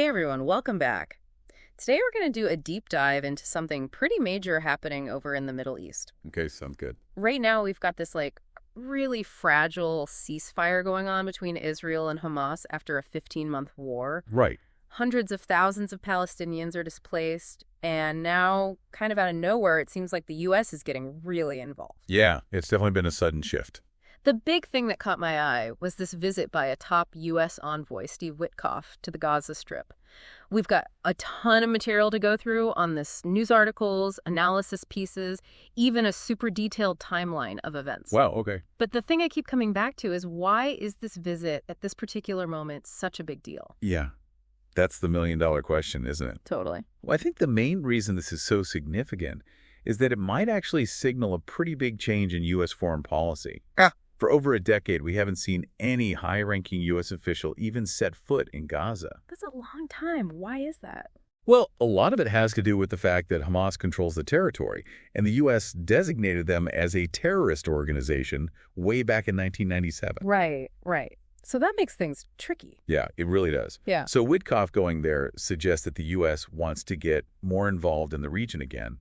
Hey everyone, welcome back. Today we're going to do a deep dive into something pretty major happening over in the Middle East. Okay, sounds good. Right now we've got this really fragile ceasefire going on between Israel and Hamas after a 15-month war. Right. Hundreds of thousands of Palestinians are displaced, and now, kind of out of nowhere, it seems like the U.S. is getting really involved. Yeah, it's definitely been a sudden shift. The big thing that caught my eye was this visit by a top U.S. envoy, Steve Witkoff, to the Gaza Strip. We've got a ton of material to go through on this, news articles, analysis pieces, even a super detailed timeline of events. Wow, okay. But the thing I keep coming back to is, why is this visit at this particular moment such a big deal? Yeah, that's the million-dollar question, isn't it? Totally. Well, I think the main reason this is so significant is that it might actually signal a pretty big change in U.S. foreign policy. For over a decade, we haven't seen any high-ranking U.S. official even set foot in Gaza. That's a long time. Why is that? Well, a lot of it has to do with the fact that Hamas controls the territory, and the U.S. designated them as a terrorist organization way back in 1997. Right. So that makes things tricky. Yeah, it really does. Yeah. So Witkoff going there suggests that the U.S. wants to get more involved in the region again,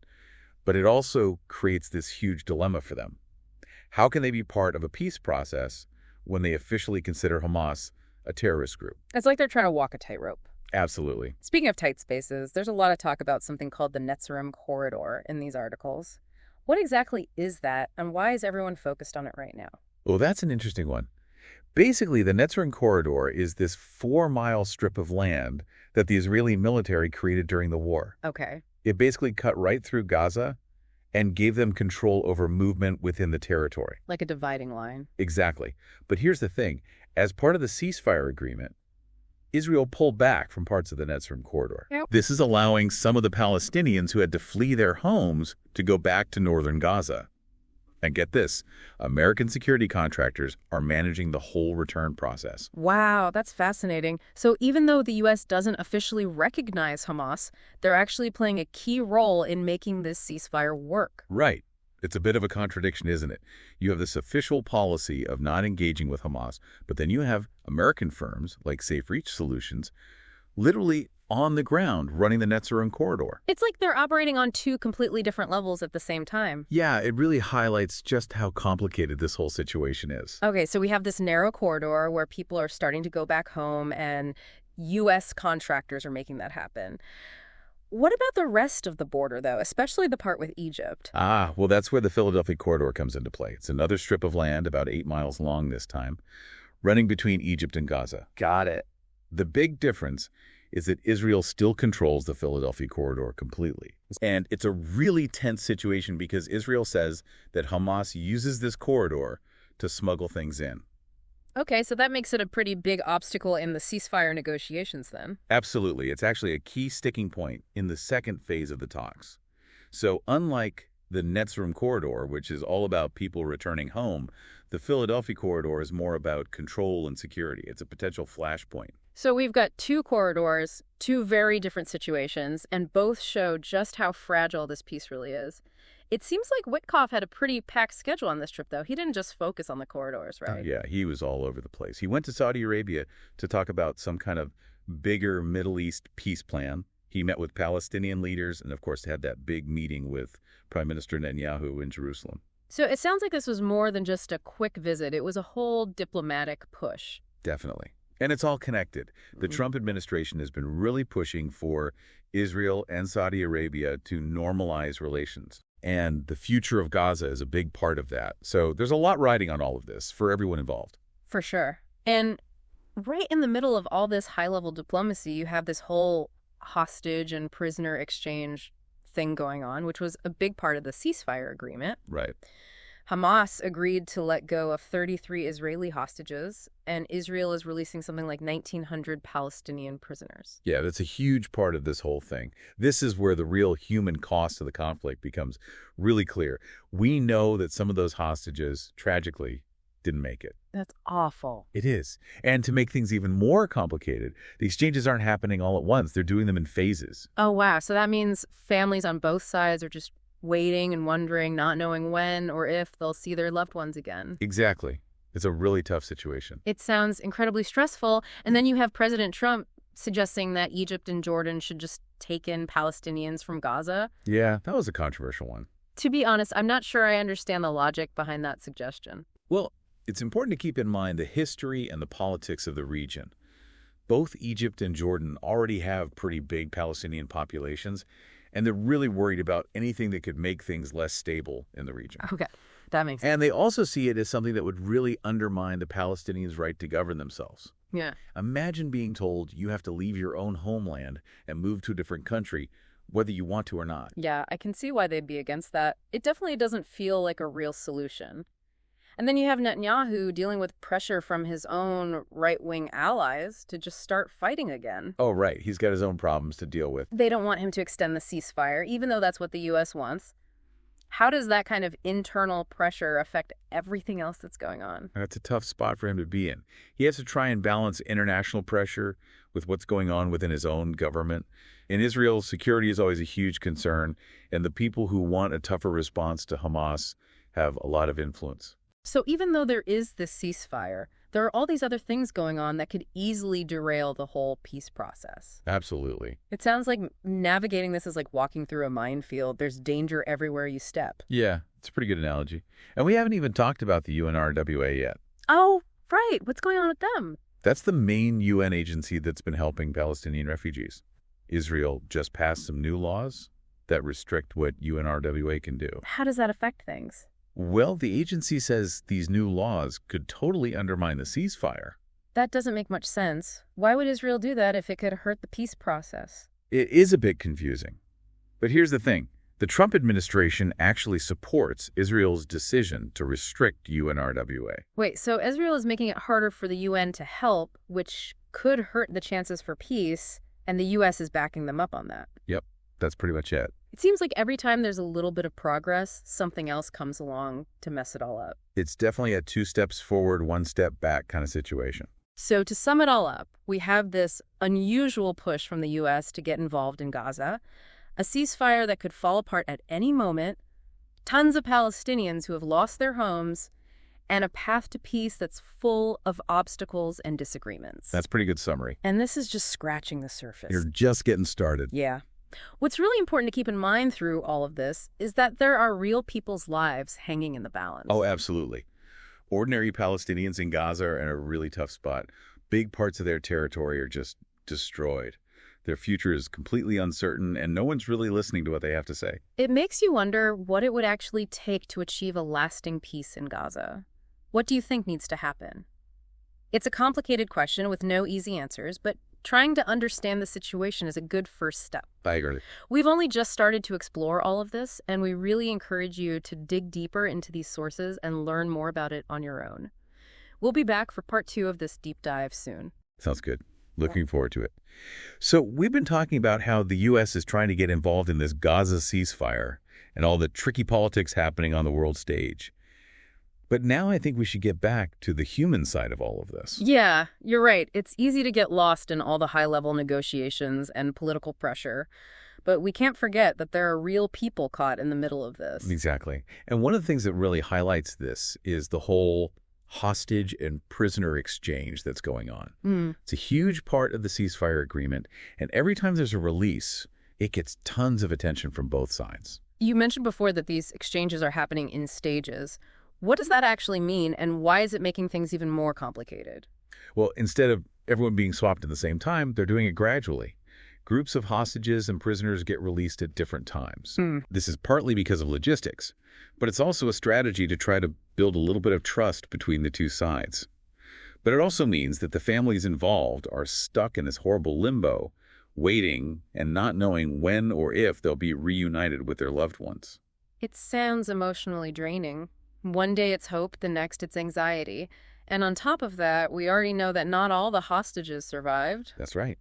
but it also creates this huge dilemma for them. How can they be part of a peace process when they officially consider Hamas a terrorist group? It's like they're trying to walk a tightrope. Absolutely. Speaking of tight spaces, there's a lot of talk about something called the Netzarim Corridor in these articles. What exactly is that, and why is everyone focused on it right now? Well, that's an interesting one. Basically, the Netzarim Corridor is this 4-mile strip of land that the Israeli military created during the war. Okay. It basically cut right through Gaza and gave them control over movement within the territory. Like a dividing line. Exactly. But here's the thing. As part of the ceasefire agreement, Israel pulled back from parts of the Netzarim Corridor. Yep. This is allowing some of the Palestinians who had to flee their homes to go back to northern Gaza. And get this, American security contractors are managing the whole return process. Wow, that's fascinating. So even though the U.S. doesn't officially recognize Hamas, they're actually playing a key role in making this ceasefire work. Right. It's a bit of a contradiction, isn't it? You have this official policy of not engaging with Hamas, but then you have American firms like Safe Reach Solutions literally on the ground running the Netzarim Corridor. It's like they're operating on two completely different levels at the same time. Yeah, it really highlights just how complicated this whole situation is. Okay, so we have this narrow corridor where people are starting to go back home, and U.S. contractors are making that happen. What about the rest of the border, though, especially the part with Egypt? Well, that's where the Philadelphia Corridor comes into play. It's another strip of land, about 8 miles long this time, running between Egypt and Gaza. Got it. The big difference is that Israel still controls the Philadelphia Corridor completely. And it's a really tense situation because Israel says that Hamas uses this corridor to smuggle things in. Okay, so that makes it a pretty big obstacle in the ceasefire negotiations then. Absolutely. It's actually a key sticking point in the second phase of the talks. So unlike the Netzarim Corridor, which is all about people returning home, the Philadelphia Corridor is more about control and security. It's a potential flashpoint. So we've got two corridors, two very different situations, and both show just how fragile this piece really is. It seems like Witkoff had a pretty packed schedule on this trip, though. He didn't just focus on the corridors, right? Yeah, he was all over the place. He went to Saudi Arabia to talk about some kind of bigger Middle East peace plan. He met with Palestinian leaders and, of course, had that big meeting with Prime Minister Netanyahu in Jerusalem. So it sounds like this was more than just a quick visit. It was a whole diplomatic push. Definitely. And it's all connected. The Trump administration has been really pushing for Israel and Saudi Arabia to normalize relations. And the future of Gaza is a big part of that. So there's a lot riding on all of this for everyone involved. For sure. And right in the middle of all this high-level diplomacy, you have this whole hostage and prisoner exchange thing going on, which was a big part of the ceasefire agreement. Right. Hamas agreed to let go of 33 Israeli hostages, and Israel is releasing something like 1,900 Palestinian prisoners. Yeah, that's a huge part of this whole thing. This is where the real human cost of the conflict becomes really clear. We know that some of those hostages, tragically, didn't make it. That's awful. It is. And to make things even more complicated, the exchanges aren't happening all at once. They're doing them in phases. Oh, wow. So that means families on both sides are just waiting and wondering, not knowing when or if they'll see their loved ones again. Exactly. It's a really tough situation. It sounds incredibly stressful. And then you have President Trump suggesting that Egypt and Jordan should just take in Palestinians from Gaza. Yeah, that was a controversial one. To be honest, I'm not sure I understand the logic behind that suggestion. Well, it's important to keep in mind the history and the politics of the region. Both Egypt and Jordan already have pretty big Palestinian populations, and they're really worried about anything that could make things less stable in the region. Okay, that makes sense. And they also see it as something that would really undermine the Palestinians' right to govern themselves. Yeah. Imagine being told you have to leave your own homeland and move to a different country, whether you want to or not. Yeah, I can see why they'd be against that. It definitely doesn't feel like a real solution. And then you have Netanyahu dealing with pressure from his own right-wing allies to just start fighting again. Oh, right. He's got his own problems to deal with. They don't want him to extend the ceasefire, even though that's what the U.S. wants. How does that kind of internal pressure affect everything else that's going on? That's a tough spot for him to be in. He has to try and balance international pressure with what's going on within his own government. In Israel, security is always a huge concern, and the people who want a tougher response to Hamas have a lot of influence. So even though there is this ceasefire, there are all these other things going on that could easily derail the whole peace process. Absolutely. It sounds like navigating this is like walking through a minefield. There's danger everywhere you step. Yeah, it's a pretty good analogy. And we haven't even talked about the UNRWA yet. Oh, right. What's going on with them? That's the main UN agency that's been helping Palestinian refugees. Israel just passed some new laws that restrict what UNRWA can do. How does that affect things? Well, the agency says these new laws could totally undermine the ceasefire. That doesn't make much sense. Why would Israel do that if it could hurt the peace process? It is a bit confusing. But here's the thing. The Trump administration actually supports Israel's decision to restrict UNRWA. Wait, so Israel is making it harder for the UN to help, which could hurt the chances for peace, and the U.S. is backing them up on that. Yep, that's pretty much it. It seems like every time there's a little bit of progress, something else comes along to mess it all up. It's definitely a 2 steps forward, 1 step back kind of situation. So to sum it all up, we have this unusual push from the U.S. to get involved in Gaza, a ceasefire that could fall apart at any moment, tons of Palestinians who have lost their homes, and a path to peace that's full of obstacles and disagreements. That's a pretty good summary. And this is just scratching the surface. You're just getting started. Yeah. What's really important to keep in mind through all of this is that there are real people's lives hanging in the balance. Oh, absolutely. Ordinary Palestinians in Gaza are in a really tough spot. Big parts of their territory are just destroyed. Their future is completely uncertain, and no one's really listening to what they have to say. It makes you wonder what it would actually take to achieve a lasting peace in Gaza. What do you think needs to happen? It's a complicated question with no easy answers, but trying to understand the situation is a good first step. I agree. We've only just started to explore all of this, and we really encourage you to dig deeper into these sources and learn more about it on your own. We'll be back for part 2 of this deep dive soon. Sounds good. Looking forward to it. So we've been talking about how the U.S. is trying to get involved in this Gaza ceasefire and all the tricky politics happening on the world stage. But now I think we should get back to the human side of all of this. Yeah, you're right. It's easy to get lost in all the high-level negotiations and political pressure. But we can't forget that there are real people caught in the middle of this. Exactly. And one of the things that really highlights this is the whole hostage and prisoner exchange that's going on. It's a huge part of the ceasefire agreement. And every time there's a release, it gets tons of attention from both sides. You mentioned before that these exchanges are happening in stages. What does that actually mean, and why is it making things even more complicated? Well, instead of everyone being swapped at the same time, they're doing it gradually. Groups of hostages and prisoners get released at different times. This is partly because of logistics, but it's also a strategy to try to build a little bit of trust between the two sides. But it also means that the families involved are stuck in this horrible limbo, waiting and not knowing when or if they'll be reunited with their loved ones. It sounds emotionally draining. One day it's hope, the next it's anxiety. And on top of that, we already know that not all the hostages survived. That's right.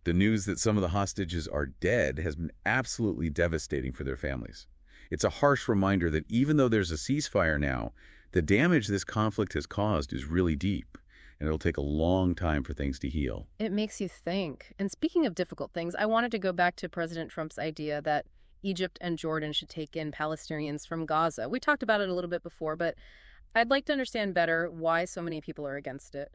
The news that some of the hostages are dead has been absolutely devastating for their families. It's a harsh reminder that even though there's a ceasefire now, the damage this conflict has caused is really deep, and it'll take a long time for things to heal. It makes you think. And speaking of difficult things, I wanted to go back to President Trump's idea that Egypt and Jordan should take in Palestinians from Gaza. We talked about it a little bit before, but I'd like to understand better why so many people are against it.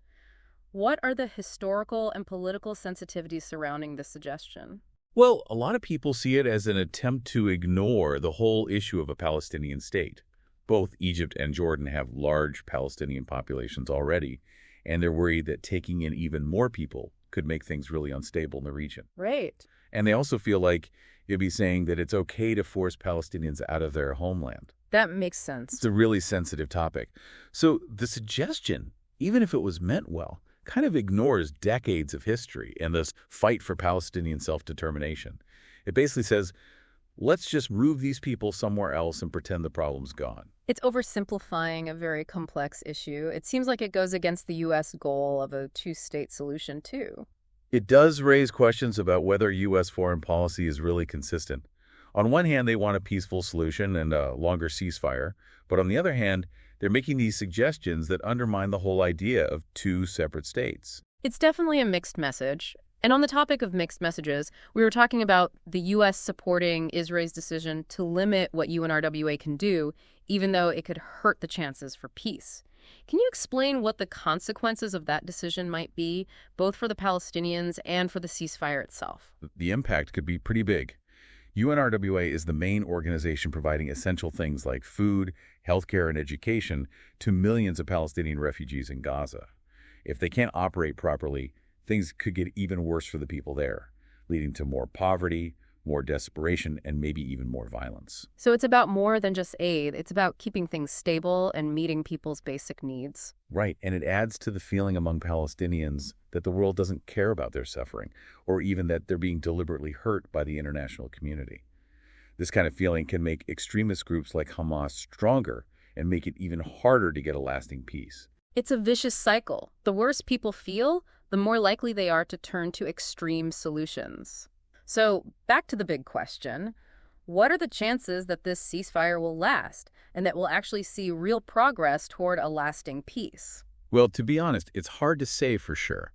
What are the historical and political sensitivities surrounding this suggestion? Well, a lot of people see it as an attempt to ignore the whole issue of a Palestinian state. Both Egypt and Jordan have large Palestinian populations already, and they're worried that taking in even more people could make things really unstable in the region. Right. And they also feel like it'd be saying that it's okay to force Palestinians out of their homeland. That makes sense. It's a really sensitive topic. So the suggestion, even if it was meant well, kind of ignores decades of history and this fight for Palestinian self-determination. It basically says, let's just move these people somewhere else and pretend the problem's gone. It's oversimplifying a very complex issue. It seems like it goes against the U.S. goal of a two-state solution, too. It does raise questions about whether U.S. foreign policy is really consistent. On one hand, they want a peaceful solution and a longer ceasefire, but on the other hand, they're making these suggestions that undermine the whole idea of two separate states. It's definitely a mixed message. And on the topic of mixed messages, we were talking about the U.S. supporting Israel's decision to limit what UNRWA can do, even though it could hurt the chances for peace. Can you explain what the consequences of that decision might be, both for the Palestinians and for the ceasefire itself? The impact could be pretty big. UNRWA is the main organization providing essential things like food, healthcare, and education to millions of Palestinian refugees in Gaza. If they can't operate properly, things could get even worse for the people there, leading to more poverty, more desperation, and maybe even more violence. So it's about more than just aid. It's about keeping things stable and meeting people's basic needs. Right, and it adds to the feeling among Palestinians that the world doesn't care about their suffering, or even that they're being deliberately hurt by the international community. This kind of feeling can make extremist groups like Hamas stronger and make it even harder to get a lasting peace. It's a vicious cycle. The worse people feel, the more likely they are to turn to extreme solutions. So, back to the big question. What are the chances that this ceasefire will last and that we'll actually see real progress toward a lasting peace? Well, to be honest, it's hard to say for sure.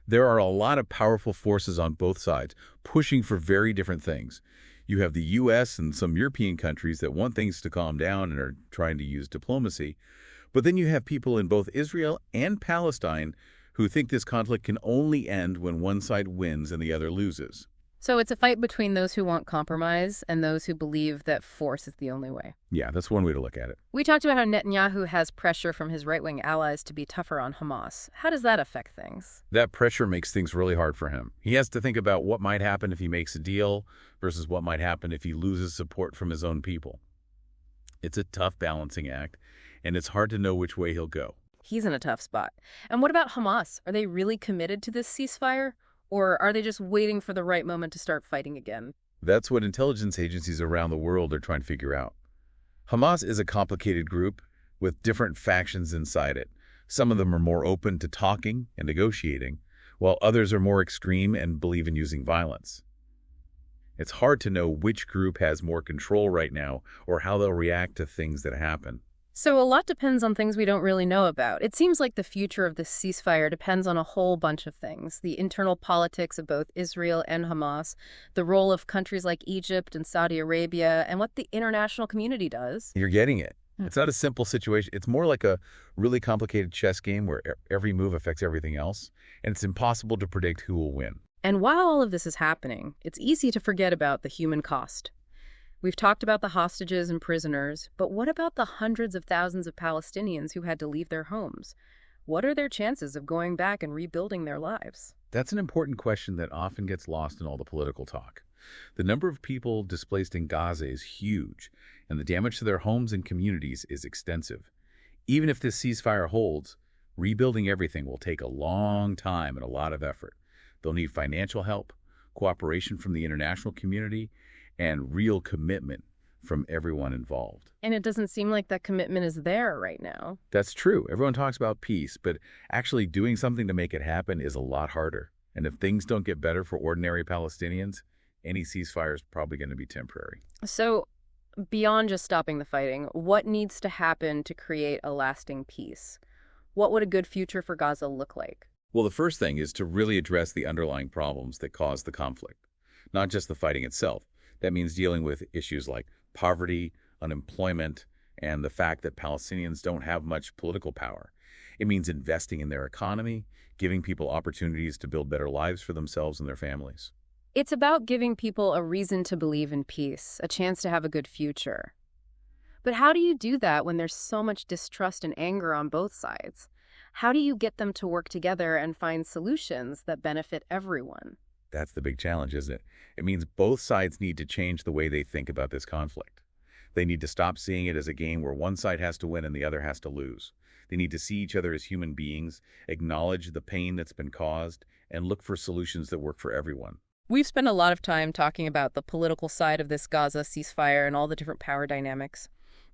There are a lot of powerful forces on both sides pushing for very different things. You have the U.S. and some European countries that want things to calm down and are trying to use diplomacy. But then you have people in both Israel and Palestine who think this conflict can only end when one side wins and the other loses. So it's a fight between those who want compromise and those who believe that force is the only way. Yeah, that's one way to look at it. We talked about how Netanyahu has pressure from his right-wing allies to be tougher on Hamas. How does that affect things? That pressure makes things really hard for him. He has to think about what might happen if he makes a deal versus what might happen if he loses support from his own people. It's a tough balancing act, and it's hard to know which way he'll go. He's in a tough spot. And what about Hamas? Are they really committed to this ceasefire? Or are they just waiting for the right moment to start fighting again? That's what intelligence agencies around the world are trying to figure out. Hamas is a complicated group with different factions inside it. Some of them are more open to talking and negotiating, while others are more extreme and believe in using violence. It's hard to know which group has more control right now or how they'll react to things that happen. So a lot depends on things we don't really know about. It seems like the future of this ceasefire depends on a whole bunch of things. The internal politics of both Israel and Hamas, the role of countries like Egypt and Saudi Arabia, and what the international community does. You're getting it. It's not a simple situation. It's more like a really complicated chess game where every move affects everything else, and it's impossible to predict who will win. And while all of this is happening, it's easy to forget about the human cost. We've talked about the hostages and prisoners, but what about the hundreds of thousands of Palestinians who had to leave their homes? What are their chances of going back and rebuilding their lives? That's an important question that often gets lost in all the political talk. The number of people displaced in Gaza is huge, and the damage to their homes and communities is extensive. Even if this ceasefire holds, rebuilding everything will take a long time and a lot of effort. They'll need financial help, cooperation from the international community, and real commitment from everyone involved. And it doesn't seem like that commitment is there right now. That's true. Everyone talks about peace, but actually doing something to make it happen is a lot harder. And if things don't get better for ordinary Palestinians, any ceasefire is probably going to be temporary. So, beyond just stopping the fighting, what needs to happen to create a lasting peace? What would a good future for Gaza look like? Well, the first thing is to really address the underlying problems that cause the conflict, not just the fighting itself. That means dealing with issues like poverty, unemployment, and the fact that Palestinians don't have much political power. It means investing in their economy, giving people opportunities to build better lives for themselves and their families. It's about giving people a reason to believe in peace, a chance to have a good future. But how do you do that when there's so much distrust and anger on both sides? How do you get them to work together and find solutions that benefit everyone? That's the big challenge, isn't it? It means both sides need to change the way they think about this conflict. They need to stop seeing it as a game where one side has to win and the other has to lose. They need to see each other as human beings, acknowledge the pain that's been caused, and look for solutions that work for everyone. We've spent a lot of time talking about the political side of this Gaza ceasefire and all the different power dynamics.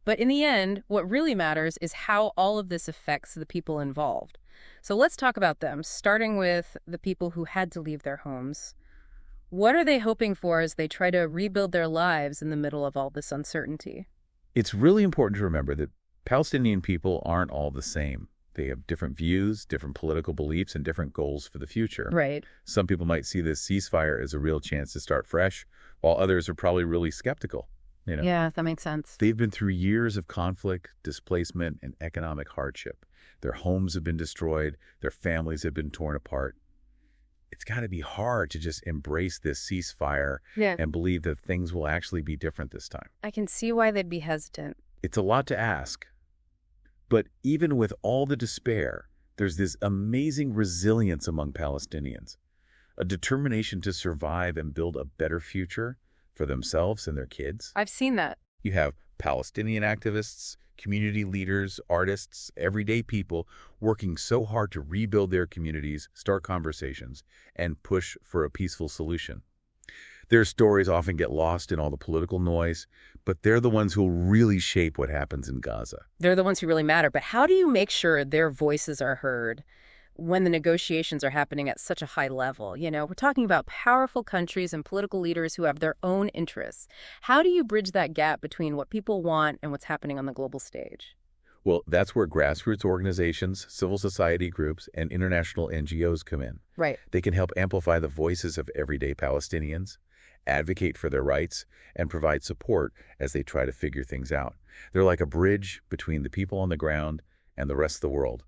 But in the end, what really matters is how all of this affects the people involved. So let's talk about them, starting with the people who had to leave their homes. What are they hoping for as they try to rebuild their lives in the middle of all this uncertainty? It's really important to remember that Palestinian people aren't all the same. They have different views, different political beliefs, and different goals for the future. Right. Some people might see this ceasefire as a real chance to start fresh, while others are probably really skeptical. Yeah, that makes sense. They've been through years of conflict, displacement, and economic hardship. Their homes have been destroyed. Their families have been torn apart. It's got to be hard to just embrace this ceasefire and believe that things will actually be different this time. I can see why they'd be hesitant. It's a lot to ask. But even with all the despair, there's this amazing resilience among Palestinians, a determination to survive and build a better future for themselves and their kids. I've seen that. You have Palestinian activists, community leaders, artists, everyday people working so hard to rebuild their communities, start conversations, and push for a peaceful solution. Their stories often get lost in all the political noise, but they're the ones who will really shape what happens in Gaza. They're the ones who really matter. But how do you make sure their voices are heard when the negotiations are happening at such a high level? We're talking about powerful countries and political leaders who have their own interests. How do you bridge that gap between what people want and what's happening on the global stage? Well, that's where grassroots organizations, civil society groups, and international NGOs come in. Right. They can help amplify the voices of everyday Palestinians, advocate for their rights, and provide support as they try to figure things out. They're like a bridge between the people on the ground and the rest of the world,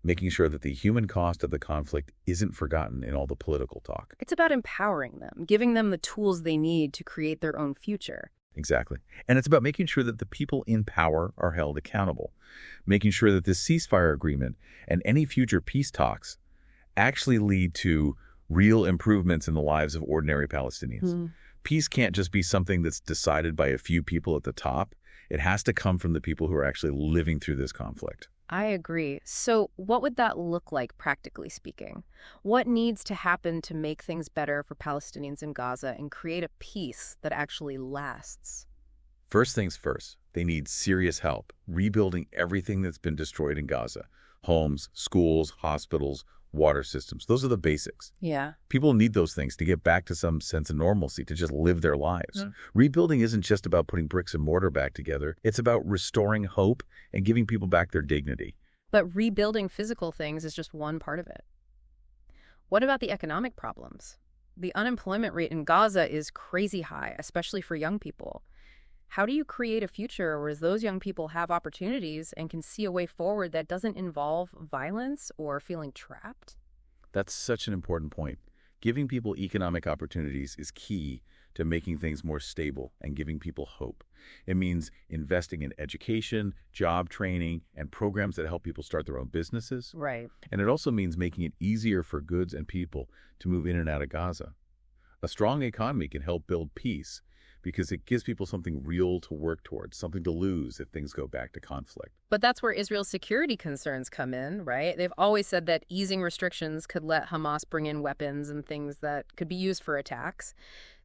making sure that the human cost of the conflict isn't forgotten in all the political talk. It's about empowering them, giving them the tools they need to create their own future. Exactly. And it's about making sure that the people in power are held accountable, making sure that this ceasefire agreement and any future peace talks actually lead to real improvements in the lives of ordinary Palestinians. Peace can't just be something that's decided by a few people at the top. It has to come from the people who are actually living through this conflict. I agree. So what would that look like, practically speaking? What needs to happen to make things better for Palestinians in Gaza and create a peace that actually lasts? First things first, they need serious help rebuilding everything that's been destroyed in Gaza. Homes, schools, hospitals, water systems. Those are the basics. Yeah. People need those things to get back to some sense of normalcy, to just live their lives. Rebuilding isn't just about putting bricks and mortar back together. It's about restoring hope and giving people back their dignity. But rebuilding physical things is just one part of it. What about the economic problems? The unemployment rate in Gaza is crazy high, especially for young people. How do you create a future where those young people have opportunities and can see a way forward that doesn't involve violence or feeling trapped? That's such an important point. Giving people economic opportunities is key to making things more stable and giving people hope. It means investing in education, job training, and programs that help people start their own businesses. Right. And it also means making it easier for goods and people to move in and out of Gaza. A strong economy can help build peace because it gives people something real to work towards, something to lose if things go back to conflict. But that's where Israel's security concerns come in, right? They've always said that easing restrictions could let Hamas bring in weapons and things that could be used for attacks.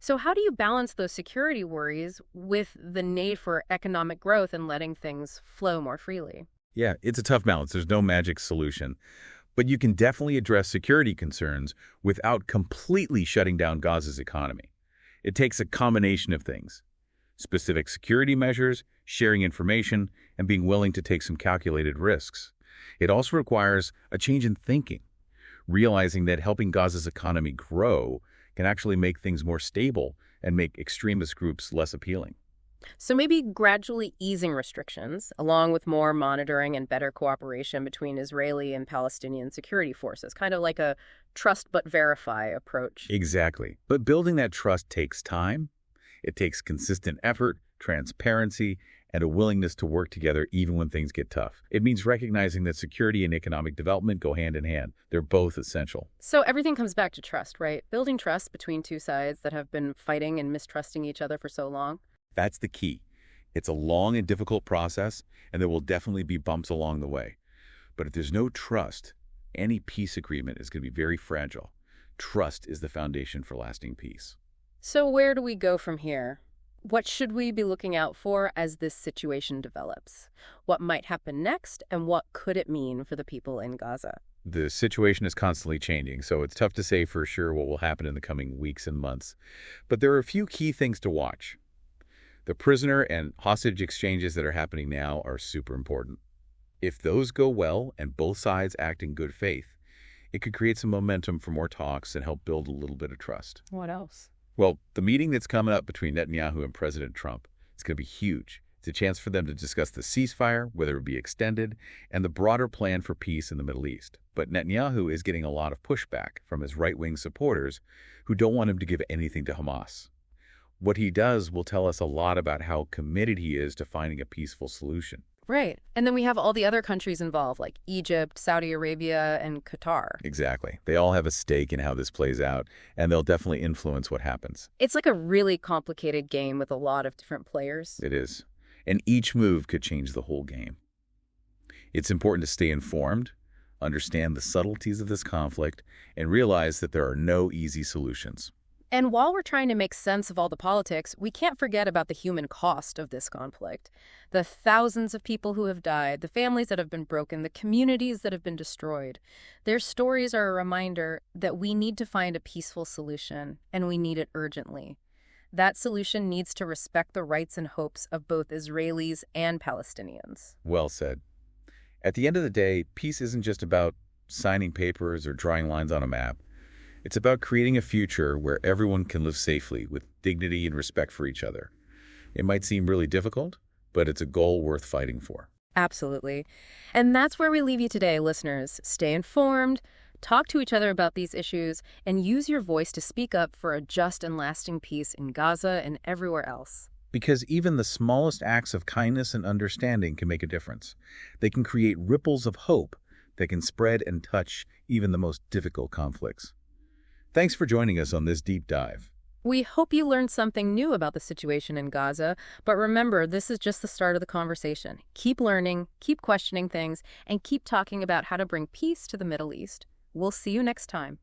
So how do you balance those security worries with the need for economic growth and letting things flow more freely? Yeah, it's a tough balance. There's no magic solution. But you can definitely address security concerns without completely shutting down Gaza's economy. It takes a combination of things: specific security measures, sharing information, and being willing to take some calculated risks. It also requires a change in thinking, realizing that helping Gaza's economy grow can actually make things more stable and make extremist groups less appealing. So maybe gradually easing restrictions, along with more monitoring and better cooperation between Israeli and Palestinian security forces, kind of like a trust but verify approach. Exactly. But building that trust takes time. It takes consistent effort, transparency, and a willingness to work together even when things get tough. It means recognizing that security and economic development go hand in hand. They're both essential. So everything comes back to trust, right? Building trust between two sides that have been fighting and mistrusting each other for so long. That's the key. It's a long and difficult process, and there will definitely be bumps along the way. But if there's no trust, any peace agreement is going to be very fragile. Trust is the foundation for lasting peace. So where do we go from here? What should we be looking out for as this situation develops? What might happen next, and what could it mean for the people in Gaza? The situation is constantly changing, so it's tough to say for sure what will happen in the coming weeks and months. But there are a few key things to watch. The prisoner and hostage exchanges that are happening now are super important. If those go well and both sides act in good faith, it could create some momentum for more talks and help build a little bit of trust. What else? Well, the meeting that's coming up between Netanyahu and President Trump is going to be huge. It's a chance for them to discuss the ceasefire, whether it be extended, and the broader plan for peace in the Middle East. But Netanyahu is getting a lot of pushback from his right-wing supporters who don't want him to give anything to Hamas. What he does will tell us a lot about how committed he is to finding a peaceful solution. Right. And then we have all the other countries involved, like Egypt, Saudi Arabia, and Qatar. Exactly. They all have a stake in how this plays out, and they'll definitely influence what happens. It's like a really complicated game with a lot of different players. It is. And each move could change the whole game. It's important to stay informed, understand the subtleties of this conflict, and realize that there are no easy solutions. And while we're trying to make sense of all the politics, we can't forget about the human cost of this conflict. The thousands of people who have died, the families that have been broken, the communities that have been destroyed. Their stories are a reminder that we need to find a peaceful solution, and we need it urgently. That solution needs to respect the rights and hopes of both Israelis and Palestinians. Well said. At the end of the day, peace isn't just about signing papers or drawing lines on a map. It's about creating a future where everyone can live safely with dignity and respect for each other. It might seem really difficult, but it's a goal worth fighting for. Absolutely. And that's where we leave you today, listeners. Stay informed, talk to each other about these issues, and use your voice to speak up for a just and lasting peace in Gaza and everywhere else. Because even the smallest acts of kindness and understanding can make a difference. They can create ripples of hope that can spread and touch even the most difficult conflicts. Thanks for joining us on this deep dive. We hope you learned something new about the situation in Gaza, but remember, this is just the start of the conversation. Keep learning, keep questioning things, and keep talking about how to bring peace to the Middle East. We'll see you next time.